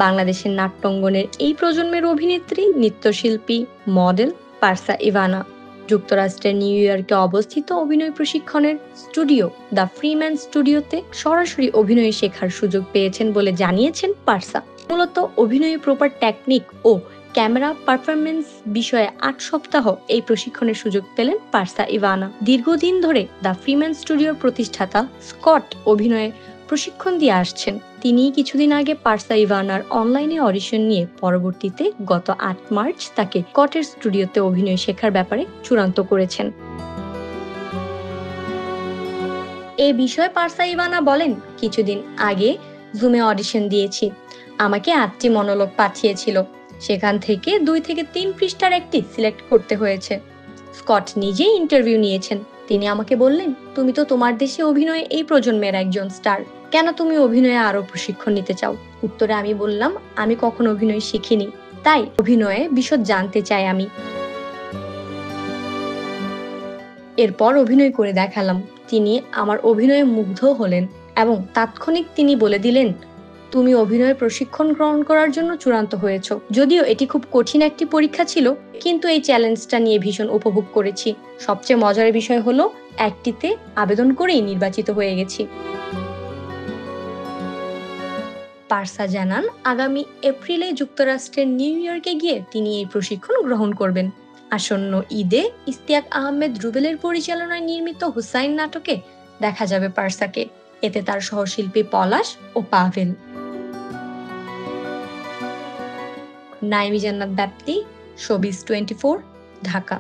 বাংলাদেশের নাট্যাঙ্গনের এই প্রজন্মের অভিনেত্রী, নৃত্যশিল্পী, মডেল পারসা ইভানা যুক্তরাষ্ট্রের নিউ ইয়র্কে অবস্থিত অভিনয় প্রশিক্ষণের স্টুডিও দ্য ফ্রিম্যান স্টুডিওতে সরাসরি অভিনয় শেখার সুযোগ পেয়েছেন বলে জানিয়েছেন পারসা। মূলত অভিনয়ে প্রপার টেকনিক ও ক্যামেরা পারফরমেন্স বিষয়ে ৮ সপ্তাহ এই প্রশিক্ষণের সুযোগ পেলেন পারসা ইভানা। দীর্ঘদিন ধরে দ্য ফ্রিম্যান স্টুডিওর প্রতিষ্ঠাতা স্কট অভিনয়ে প্রশিক্ষণ দিয়ে আসছেন। তিনি কিছুদিন আগে পারসা ইভানার অনলাইনে অডিশন নিয়ে পরবর্তীতে গত ৮ মার্চ তাকে স্কটের স্টুডিওতে অভিনয় শেখার ব্যাপারে চূড়ান্ত করেছেন। এ বিষয়ে পারসা ইভানা বলেন, কিছুদিন আগে জুমে অডিশন দিয়েছি। আমাকে ৮টি মনোলগ পাঠিয়েছিল, সেখান থেকে ২ থেকে ৩ পৃষ্ঠার একটি সিলেক্ট করতে হয়েছে। স্কট নিজেই ইন্টারভিউ নিয়েছেন। তিনি আমাকে বললেন, তুমি তো তোমার দেশে অভিনয়ে এই প্রজন্মের একজন স্টার, কেন তুমি অভিনয়ে আরো প্রশিক্ষণ নিতে চাও? উত্তরে আমি বললাম, আমি কখনো অভিনয় শিখিনি, তাই অভিনয়ে বিশদ জানতে চাই আমি। এরপর অভিনয় করে দেখালাম। তিনি আমার অভিনয়ে মুগ্ধ হলেন এবং তাৎক্ষণিক তিনি বলে দিলেন, তুমি অভিনয়ের প্রশিক্ষণ গ্রহণ করার জন্য চূড়ান্ত হয়েছ। যদিও এটি খুব কঠিন একটি পরীক্ষা ছিল, কিন্তু এই চ্যালেঞ্জটা নিয়ে ভীষণ উপভোগ করেছি। সবচেয়ে মজার বিষয় হলো একটিতে আবেদন করেই নির্বাচিত হয়ে গেছি। পারসা জানান, আগামী এপ্রিলে যুক্তরাষ্ট্রের নিউ ইয়র্কে গিয়ে তিনি এই প্রশিক্ষণ গ্রহণ করবেন। আসন্ন ঈদে ইশতিয়াক আহমেদ রুবেলের পরিচালনায় নির্মিত হুসাইন নাটকে দেখা যাবে পারসাকে। এতে তার সহশিল্পী পলাশ ও পাভেল। নাইমি জান্নাত ব্যাপ্তি, শোবিজ 24, ঢাকা।